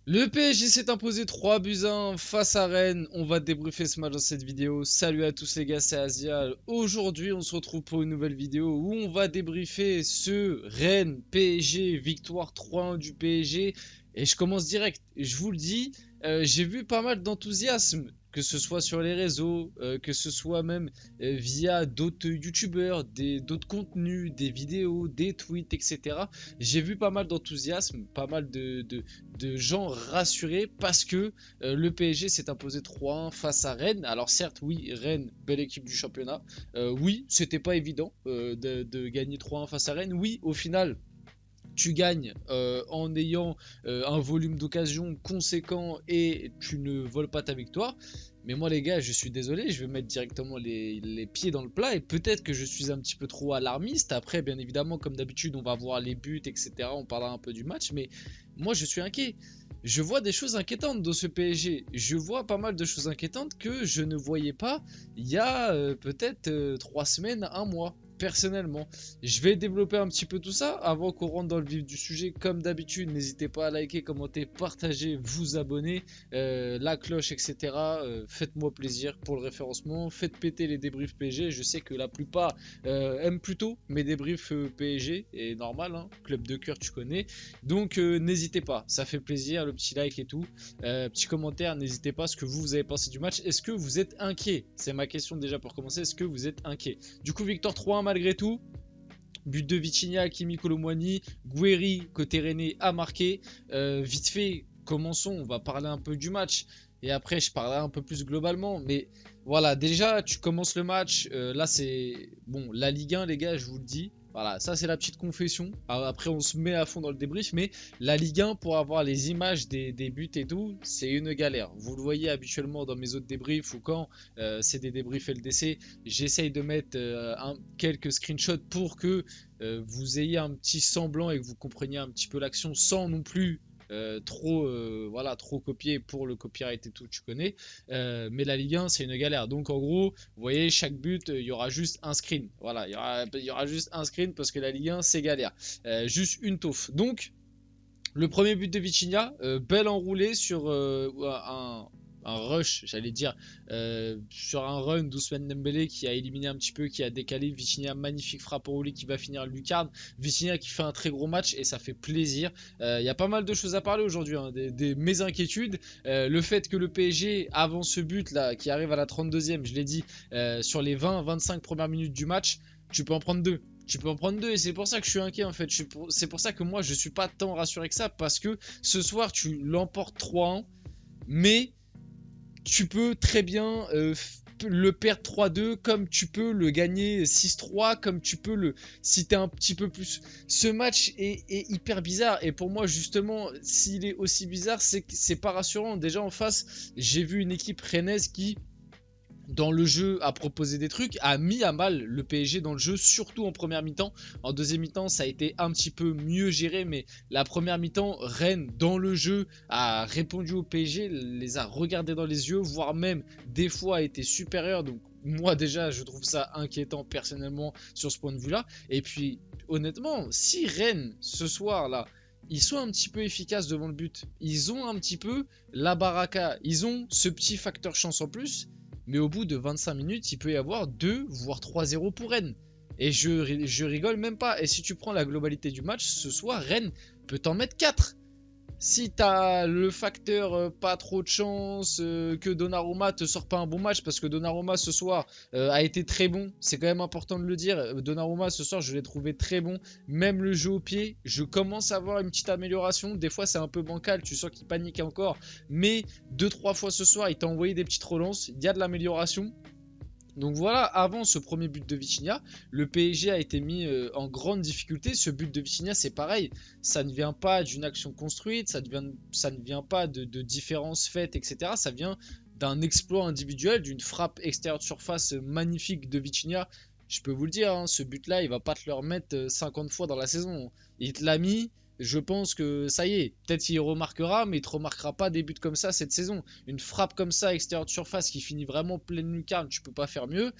Le PSG s'est imposé 3 buts à 1 face à Rennes. On va débriefer ce match dans cette vidéo. Salut à tous les gars, c'est Asia. Aujourd'hui, on se retrouve pour une nouvelle vidéo où on va débriefer ce Rennes PSG, victoire 3-1 du PSG. Et je commence direct. Je vous le dis, j'ai vu pas mal d'enthousiasme, que ce soit sur les réseaux, que ce soit même via d'autres youtubeurs, d'autres contenus, des vidéos, des tweets, etc. J'ai vu pas mal d'enthousiasme, pas mal de gens rassurés parce que le PSG s'est imposé 3-1 face à Rennes. Alors certes, oui, Rennes, belle équipe du championnat. Oui, c'était pas évident de gagner 3-1 face à Rennes. Oui, au final, tu gagnes en ayant un volume d'occasion conséquent et tu ne voles pas ta victoire. Mais moi les gars, je suis désolé, je vais mettre directement les pieds dans le plat et peut-être que je suis un petit peu trop alarmiste. Après, bien évidemment, comme d'habitude, on va voir les buts, etc. On parlera un peu du match, mais moi je suis inquiet. Je vois des choses inquiétantes dans ce PSG. Je vois pas mal de choses inquiétantes que je ne voyais pas il y a peut-être 3 semaines, un mois, personnellement. Je vais développer un petit peu tout ça avant qu'on rentre dans le vif du sujet. Comme d'habitude, n'hésitez pas à liker, commenter, partager, vous abonner, la cloche, etc. Faites-moi plaisir pour le référencement. Faites péter les débriefs PSG. Je sais que la plupart aiment plutôt mes débriefs PSG. Et normal, hein, club de cœur, tu connais. Donc n'hésitez pas, ça fait plaisir, le petit like et tout. Petit commentaire, n'hésitez pas ce que vous avez pensé du match. Est-ce que vous êtes inquiet? C'est ma question déjà pour commencer. Est-ce que vous êtes inquiet? Du coup, victoire 3-1 malgré tout. But de Vitinha, Kimi Colomwani, Guéry, côté Rennais, a marqué. Vite fait, commençons, on va parler un peu du match. Et après, je parlerai un peu plus globalement. Mais voilà, déjà, tu commences le match. Là, c'est... Bon, la Ligue 1, les gars, je vous le dis. Voilà, ça c'est la petite confession. Après, on se met à fond dans le débrief. Mais la Ligue 1, pour avoir les images des buts et tout, c'est une galère. Vous le voyez habituellement dans mes autres débriefs ou quand c'est des débriefs LDC. J'essaye de mettre quelques screenshots pour que vous ayez un petit semblant et que vous compreniez un petit peu l'action sans non plus voilà, trop copier pour le copyright et tout, tu connais. Mais la Ligue 1, c'est une galère. Donc en gros, vous voyez, chaque but, il y aura juste un screen. Voilà, il y aura juste un screen parce que la Ligue 1, c'est galère. Juste une taufe. Donc, le premier but de Vitinha, belle enroulée sur un rush, j'allais dire, sur un run d'Ousmane Dembélé qui a éliminé un petit peu, qui a décalé. Vitinha, magnifique frappe enroulée qui va finir lucarne. Vitinha qui fait un très gros match et ça fait plaisir. Il y a pas mal de choses à parler aujourd'hui, hein, mes inquiétudes. Le fait que le PSG, avant ce but là, qui arrive à la 32e, je l'ai dit, sur les 20-25 premières minutes du match, tu peux en prendre deux. Tu peux en prendre deux et c'est pour ça que je suis inquiet en fait. C'est pour ça que moi je suis pas tant rassuré que ça parce que ce soir tu l'emportes 3-1 mais tu peux très bien le perdre 3-2 comme tu peux le gagner 6-3 comme tu peux le si t'es un petit peu plus. Ce match est hyper bizarre et pour moi justement s'il est aussi bizarre c'est que c'est pas rassurant. Déjà en face j'ai vu une équipe rennaise qui dans le jeu a proposé des trucs, a mis à mal le PSG dans le jeu, surtout en première mi-temps. En deuxième mi-temps, ça a été un petit peu mieux géré, mais la première mi-temps, Rennes, dans le jeu, a répondu au PSG, les a regardés dans les yeux, voire même des fois a été supérieur. Donc moi déjà, je trouve ça inquiétant personnellement sur ce point de vue-là. Et puis, honnêtement, si Rennes, ce soir-là, ils sont un petit peu efficaces devant le but, ils ont un petit peu la baraka, ils ont ce petit facteur chance en plus, mais au bout de 25 minutes, il peut y avoir 2 voire 3-0 pour Rennes. Et je rigole même pas. Et si tu prends la globalité du match, ce soir, Rennes peut t'en mettre 4. Si t'as le facteur pas trop de chance, que Donnarumma te sort pas un bon match, parce que Donnarumma ce soir a été très bon, c'est quand même important de le dire. Donnarumma ce soir, je l'ai trouvé très bon. Même le jeu au pied, je commence à avoir une petite amélioration. Des fois, c'est un peu bancal, tu sens qu'il panique encore. Mais 2-3 fois ce soir, il t'a envoyé des petites relances. Il y a de l'amélioration. Donc voilà, avant ce premier but de Vitinha, le PSG a été mis en grande difficulté. Ce but de Vitinha, c'est pareil, ça ne vient pas d'une action construite, ça ne vient pas de différences faites, etc. Ça vient d'un exploit individuel, d'une frappe extérieure de surface magnifique de Vitinha. Je peux vous le dire, hein, ce but-là, il va pas te le remettre 50 fois dans la saison. Il te l'a mis, je pense que ça y est, peut-être qu'il remarquera, mais il ne te remarquera pas des buts comme ça cette saison. Une frappe comme ça, extérieure de surface, qui finit vraiment pleine lucarne, tu peux pas faire mieux.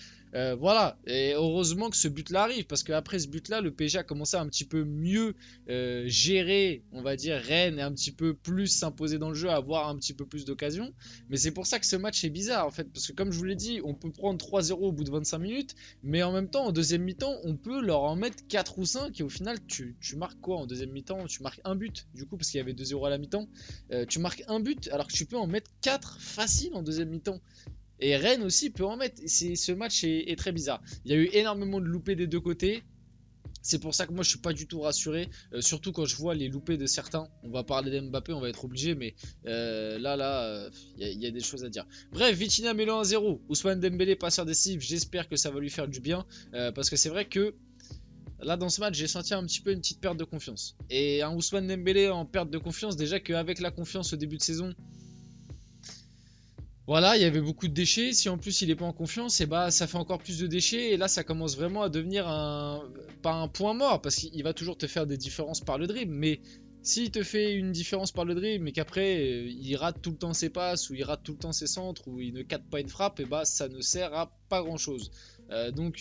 Voilà, et heureusement que ce but-là arrive, parce qu'après ce but-là, le PSG a commencé à un petit peu mieux gérer, on va dire, Rennes, et un petit peu plus s'imposer dans le jeu, avoir un petit peu plus d'occasions. Mais c'est pour ça que ce match est bizarre, en fait, parce que comme je vous l'ai dit, on peut prendre 3-0 au bout de 25 minutes, mais en même temps, en deuxième mi-temps, on peut leur en mettre 4 ou 5, et au final, tu marques quoi en deuxième mi-temps? Tu marques un but, du coup, parce qu'il y avait 2-0 à la mi-temps. Tu marques un but, alors que tu peux en mettre 4 facile en deuxième mi-temps. Et Rennes aussi peut en mettre. Ce match est très bizarre. Il y a eu énormément de loupés des deux côtés. C'est pour ça que moi je suis pas du tout rassuré, surtout quand je vois les loupés de certains. On va parler d'Mbappé, on va être obligé, mais il y a des choses à dire. Bref, Vitinha Melo 1-0, Ousmane Dembélé passeur décisif, j'espère que ça va lui faire du bien, parce que c'est vrai que là dans ce match j'ai senti un petit peu une petite perte de confiance. Et un Ousmane Dembélé en perte de confiance, déjà qu'avec la confiance au début de saison, voilà, il y avait beaucoup de déchets. Si en plus il est pas en confiance, et bah ça fait encore plus de déchets. Et là, ça commence vraiment à devenir pas un point mort, parce qu'il va toujours te faire des différences par le dribble. Mais s'il te fait une différence par le dribble, mais qu'après il rate tout le temps ses passes, ou il rate tout le temps ses centres, ou il ne capte pas une frappe, et bah ça ne sert à pas grand chose.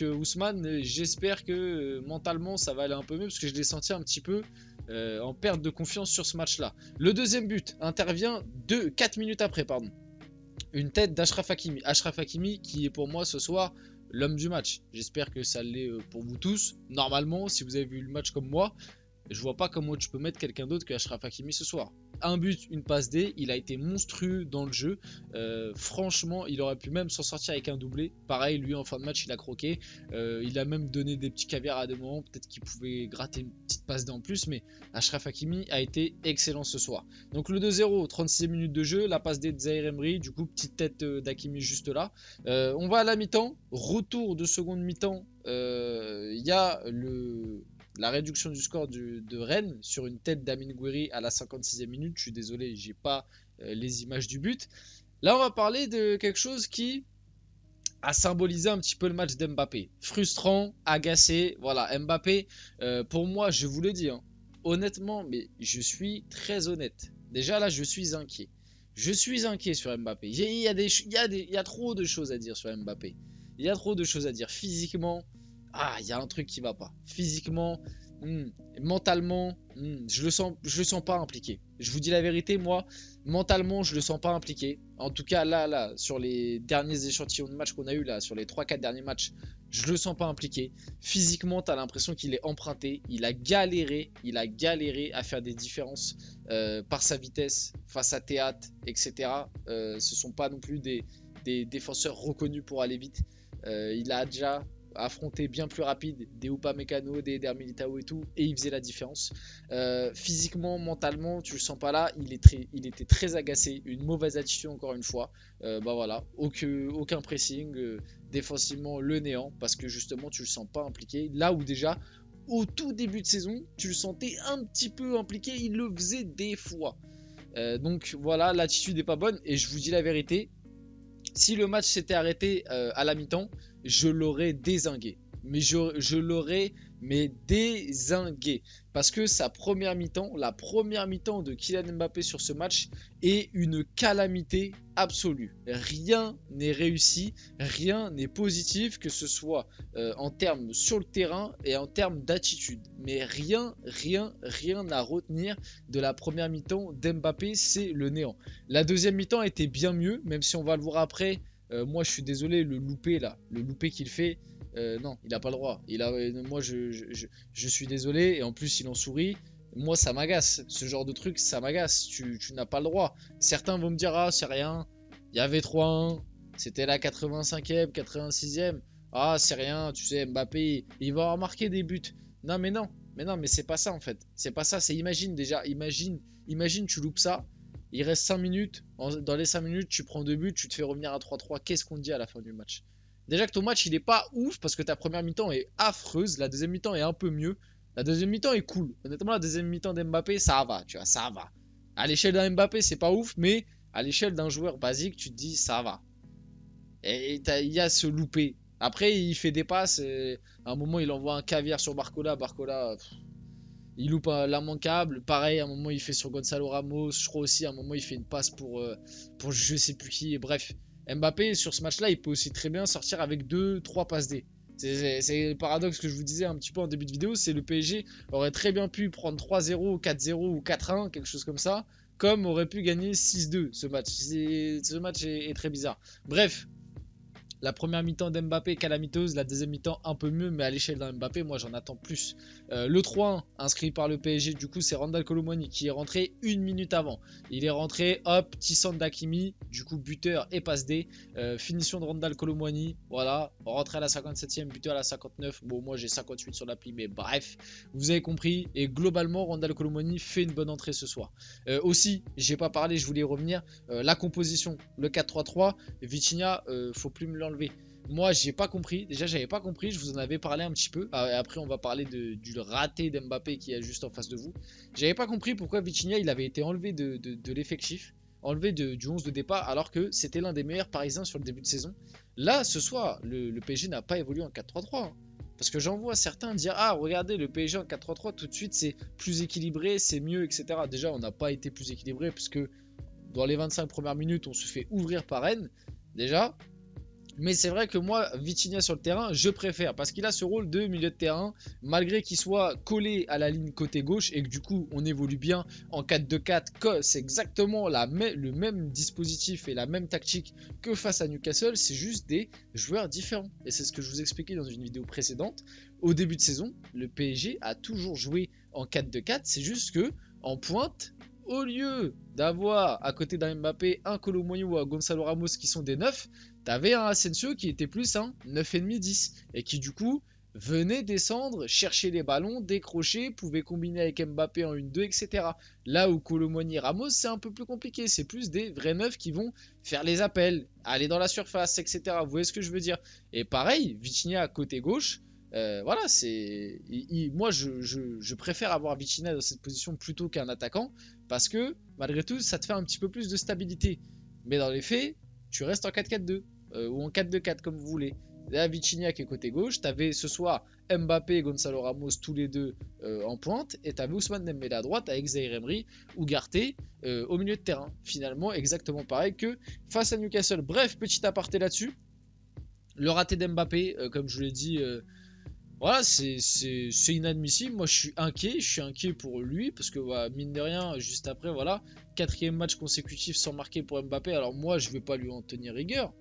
Ousmane, j'espère que mentalement ça va aller un peu mieux, parce que je l'ai senti un petit peu en perte de confiance sur ce match-là. Le deuxième but intervient 4 minutes après, pardon. Une tête d'Achraf Hakimi. Achraf Hakimi qui est pour moi ce soir l'homme du match. J'espère que ça l'est pour vous tous. Normalement, si vous avez vu le match comme moi, je vois pas comment tu peux mettre quelqu'un d'autre que Achraf Hakimi ce soir. Un but, une passe D, il a été monstrueux dans le jeu. Franchement, il aurait pu même s'en sortir avec un doublé. Pareil, lui en fin de match, il a croqué. Il a même donné des petits caviars à des moments. Peut-être qu'il pouvait gratter une petite passe D en plus. Mais Achraf Hakimi a été excellent ce soir. Donc le 2-0, 36 minutes de jeu. La passe D de Zahir Emery. Du coup, petite tête d'Hakimi juste là. On va à la mi-temps. Retour de seconde mi-temps. Il y a la réduction du score de Rennes sur une tête d'Amin Gouiri à la 56e minute. Je suis désolé, j'ai pas les images du but. Là, on va parler de quelque chose qui a symbolisé un petit peu le match d'Mbappé. Frustrant, agacé. Voilà, Mbappé, pour moi, je vous le dis, hein, honnêtement, mais je suis très honnête. Déjà là, je suis inquiet. Je suis inquiet sur Mbappé. Il y a trop de choses à dire sur Mbappé. Il y a trop de choses à dire. Physiquement, il y a un truc qui va pas. Physiquement, mentalement, je le sens pas impliqué. Je vous dis la vérité, moi, mentalement, je le sens pas impliqué. En tout cas, là, sur les derniers échantillons de matchs qu'on a eu là, sur les 3-4 derniers matchs, je le sens pas impliqué. Physiquement, tu as l'impression qu'il est emprunté. Il a galéré à faire des différences par sa vitesse face à Théâtre, etc. Ce sont pas non plus des défenseurs reconnus pour aller vite. Il a déjà affronté bien plus rapide des Upamecano, des Eder Militao et tout, et il faisait la différence. Physiquement, mentalement, tu le sens pas là, il était très agacé, une mauvaise attitude encore une fois. Voilà, aucun pressing, défensivement le néant, parce que justement tu le sens pas impliqué, là où déjà au tout début de saison, tu le sentais un petit peu impliqué, il le faisait des fois. Donc voilà, l'attitude n'est pas bonne, et je vous dis la vérité, si le match s'était arrêté à la mi-temps, je l'aurais dézingué. Mais je l'aurais dézingué. Parce que sa première mi-temps, la première mi-temps de Kylian Mbappé sur ce match est une calamité absolue. Rien n'est réussi, rien n'est positif, que ce soit en termes sur le terrain et en termes d'attitude. Mais rien à retenir de la première mi-temps d'Mbappé, c'est le néant. La deuxième mi-temps était bien mieux, même si on va le voir après. Moi, je suis désolé, le loupé qu'il fait, non, il n'a pas le droit. Moi, je suis désolé, et en plus, il en sourit. Moi, ça m'agace. Ce genre de truc, ça m'agace. Tu n'as pas le droit. Certains vont me dire, ah, c'est rien. Il y avait 3-1. C'était la 85e, 86e. Ah, c'est rien. Tu sais, Mbappé, il va avoir marqué des buts. Non, mais non. Mais c'est pas ça, en fait. C'est pas ça. C'est imagine déjà. Imagine, tu loupes ça. Il reste 5 minutes. Dans les 5 minutes, tu prends 2 buts, tu te fais revenir à 3-3. Qu'est-ce qu'on dit à la fin du match? Déjà que ton match, il est pas ouf parce que ta première mi-temps est affreuse. La deuxième mi-temps est un peu mieux. La deuxième mi-temps est cool. Honnêtement, la deuxième mi-temps d'Mbappé, ça va, tu vois, ça va. À l'échelle d'un Mbappé, c'est pas ouf, mais à l'échelle d'un joueur basique, tu te dis, ça va. Et il y a ce loupé. Après, il fait des passes. À un moment, il envoie un caviar sur Barcola. Barcola, il loupe l'immanquable. Pareil, à un moment, il fait sur Gonzalo Ramos. Je crois aussi, à un moment, il fait une passe pour je sais plus qui. Et bref, Mbappé, sur ce match-là, il peut aussi très bien sortir avec 2-3 passes D. C'est le paradoxe que je vous disais un petit peu en début de vidéo, c'est le PSG aurait très bien pu prendre 3-0, 4-0 ou 4-1, quelque chose comme ça, comme aurait pu gagner 6-2 ce match. Ce match est très bizarre. Bref, la première mi-temps d'Mbappé calamiteuse, la deuxième mi-temps un peu mieux, mais à l'échelle d'un Mbappé, moi j'en attends plus. Le 3-1 inscrit par le PSG, du coup c'est Randal Kolo Muani qui est rentré une minute avant. Il est rentré, hop, petit centre d'Hakimi, du coup buteur et passe D. Finition de Randal Kolo Muani, voilà, rentré à la 57e, buteur à la 59. Bon, moi j'ai 58 sur l'appli, mais bref, vous avez compris. Et globalement, Randal Kolo Muani fait une bonne entrée ce soir. Aussi, j'ai pas parlé, je voulais y revenir, la composition, le 4-3-3, Vitinha, faut plus me l'enlever. Moi, j'ai pas compris. Déjà, j'avais pas compris. Je vous en avais parlé un petit peu. Après, on va parler du raté d'Mbappé qui est juste en face de vous. J'avais pas compris pourquoi Vitinha il avait été enlevé de l'effectif, enlevé du 11 de départ, alors que c'était l'un des meilleurs Parisiens sur le début de saison. Là, ce soir, le PSG n'a pas évolué en 4-3-3. Hein. Parce que j'en vois certains dire ah, regardez, le PSG en 4-3-3, tout de suite, c'est plus équilibré, c'est mieux, etc. Déjà, on n'a pas été plus équilibré, puisque dans les 25 premières minutes, on se fait ouvrir par Rennes. Déjà. Mais c'est vrai que moi, Vitinha sur le terrain, je préfère parce qu'il a ce rôle de milieu de terrain, malgré qu'il soit collé à la ligne côté gauche et que du coup on évolue bien en 4-2-4, c'est exactement le même dispositif et la même tactique que face à Newcastle, c'est juste des joueurs différents. Et c'est ce que je vous expliquais dans une vidéo précédente. Au début de saison, le PSG a toujours joué en 4-2-4, c'est juste que en pointe, au lieu d'avoir à côté d'un Mbappé un Kolo Muani ou un Gonzalo Ramos qui sont des 9, t'avais un Asensio qui était plus un 9,5-10 et qui du coup venait descendre, chercher les ballons, décrocher, pouvait combiner avec Mbappé en 1-2, etc. Là où Kolo Muani et Ramos, c'est un peu plus compliqué. C'est plus des vrais neufs qui vont faire les appels, aller dans la surface, etc. Vous voyez ce que je veux dire? Et pareil, Vitinha à côté gauche, voilà, c'est. Moi, je préfère avoir Vitinha dans cette position plutôt qu'un attaquant parce que malgré tout, ça te fait un petit peu plus de stabilité. Mais dans les faits, tu restes en 4-4-2 ou en 4-2-4 comme vous voulez. Là, Vitinha qui est côté gauche, t'avais ce soir Mbappé et Gonzalo Ramos tous les deux en pointe, et t'avais Ousmane Dembélé à droite avec Zaïre Emery ou Garté au milieu de terrain. Finalement, exactement pareil que face à Newcastle. Bref, petit aparté là-dessus. Le raté d'Mbappé, comme je vous l'ai dit, voilà, c'est inadmissible. Moi, je suis inquiet pour lui parce que voilà, mine de rien, juste après, voilà, quatrième match consécutif sans marquer pour Mbappé. Alors moi, je vais pas lui en tenir rigueur.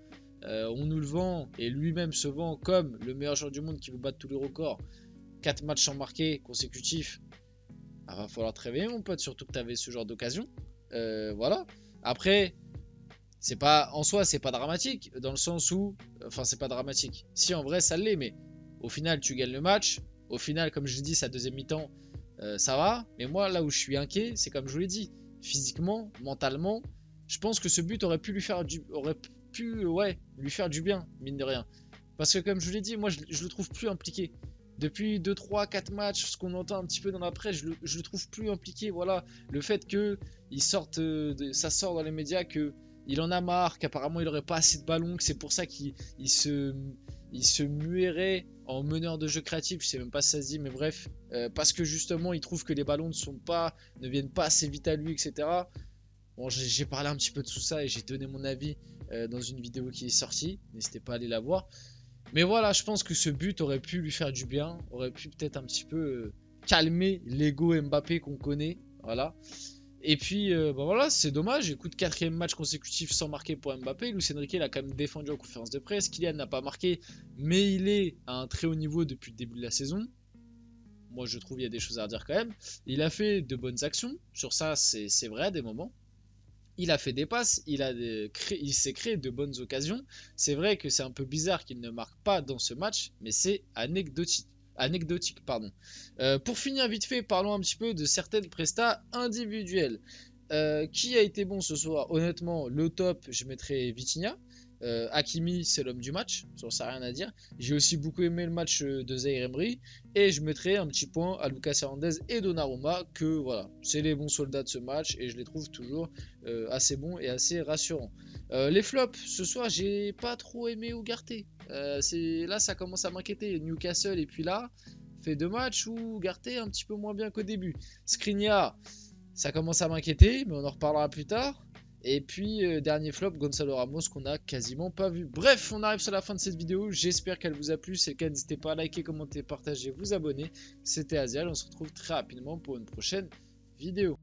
On nous le vend et lui-même se vend comme le meilleur joueur du monde qui veut battre tous les records. 4 matchs sans marquer consécutifs. Ah, va falloir te réveiller, mon pote, surtout que tu avais ce genre d'occasion. Voilà. Après, c'est pas en soi, c'est pas dramatique dans le sens où, enfin, c'est pas dramatique. Si en vrai, ça l'est, mais au final, tu gagnes le match. Au final, comme je l'ai dit, sa deuxième mi-temps, ça va. Mais moi, là où je suis inquiet, c'est comme je vous l'ai dit, physiquement, mentalement, je pense que ce but aurait pu lui faire lui faire du bien, mine de rien. Parce que comme je vous l'ai dit, moi, je le trouve plus impliqué. Depuis 2, 3, 4 matchs, ce qu'on entend un petit peu dans la presse, je le trouve plus impliqué. Voilà, le fait que ça sort dans les médias que il en a marre, qu'apparemment il aurait pas assez de ballons, que c'est pour ça qu'il se muerait en meneur de jeu créatif, je sais même pas si ça se dit, mais bref, parce que justement il trouve que les ballons ne viennent pas assez vite à lui, etc. Bon, j'ai parlé un petit peu de tout ça et j'ai donné mon avis dans une vidéo qui est sortie, n'hésitez pas à aller la voir. Mais voilà, je pense que ce but aurait pu lui faire du bien, aurait pu peut-être un petit peu calmer l'ego Mbappé qu'on connaît, voilà. Et puis, bah voilà, c'est dommage. Écoute, quatrième match consécutif sans marquer pour Mbappé. Luis Enrique l'a quand même défendu en conférence de presse. Kylian n'a pas marqué, mais il est à un très haut niveau depuis le début de la saison. Moi, je trouve qu'il y a des choses à redire quand même. Il a fait de bonnes actions. Sur ça, c'est vrai, à des moments. Il a fait des passes, il s'est créé de bonnes occasions. C'est vrai que c'est un peu bizarre qu'il ne marque pas dans ce match, mais c'est anecdotique. Pardon. Pour finir vite fait, parlons un petit peu de certaines prestats individuelles. Qui a été bon ce soir? Honnêtement, le top, je mettrais Vitinha. Hakimi, c'est l'homme du match, ça n'a rien à dire. J'ai aussi beaucoup aimé le match de Zaïre Emery. Et je mettrai un petit point à Lucas Hernandez et Donnarumma, que voilà, c'est les bons soldats de ce match et je les trouve toujours assez bons et assez rassurants. Les flops, ce soir, j'ai pas trop aimé Ugarte. Là, ça commence à m'inquiéter. Newcastle, et puis là, fait 2 matchs où Ugarte est un petit peu moins bien qu'au début. Skriniar, ça commence à m'inquiéter, mais on en reparlera plus tard. Et puis dernier flop, Gonzalo Ramos qu'on a quasiment pas vu. Bref, on arrive sur la fin de cette vidéo. J'espère qu'elle vous a plu. Si c'est le cas, n'hésitez pas à liker, commenter, partager, vous abonner. C'était Azial. On se retrouve très rapidement pour une prochaine vidéo.